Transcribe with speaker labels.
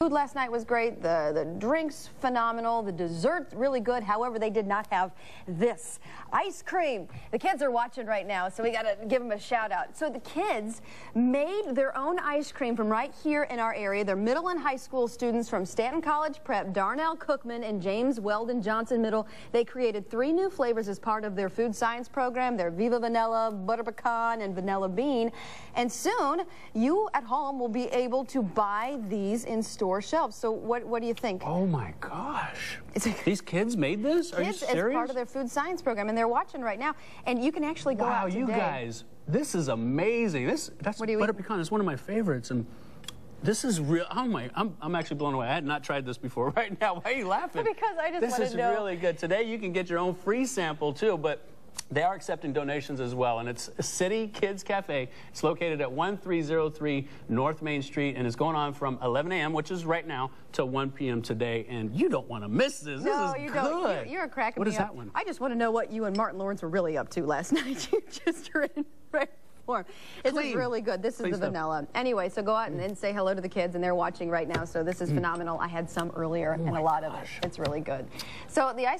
Speaker 1: Food last night was great. The drinks phenomenal. The dessert really good. However, they did not have this ice cream. The kids are watching right now, so we got to give them a shout out. So the kids made their own ice cream from right here in our area. They're middle and high school students from Stanton College Prep, Darnell Cookman, and James Weldon Johnson Middle. They created 3 new flavors as part of their food science program. They're Viva Vanilla, Butter Pecan, and Vanilla Bean. And soon, you at home will be able to buy these in store shelves. So what do you think?
Speaker 2: Oh my gosh. These kids made this? Are you serious?
Speaker 1: As part of their food science program, and they're watching right now. And you can actually go out today.
Speaker 2: Wow, you guys, this is amazing. That's Butter Pecan. It's one of my favorites. And this is real. Oh my, I'm actually blown away. I had not tried this before. Right now, why are you laughing?
Speaker 1: Because I just want to know.
Speaker 2: This is really good. Today you can get your own free sample too, but they are accepting donations as well, and it's City Kids Cafe. It's located at 1303 North Main Street, and it's going on from 11 a.m., which is right now, to 1 p.m. today, and you don't want to miss this.
Speaker 1: No,
Speaker 2: this is
Speaker 1: you
Speaker 2: good.
Speaker 1: don't. You're cracking me up.
Speaker 2: What is that one?
Speaker 1: I just want to know what you and Martin Lawrence were really up to last night. You just are in rare form. This is really good. This is the vanilla. Anyway, so go out and say hello to the kids, and they're watching right now, so this is phenomenal. I had some earlier, and a lot of it. It's really good. So the ice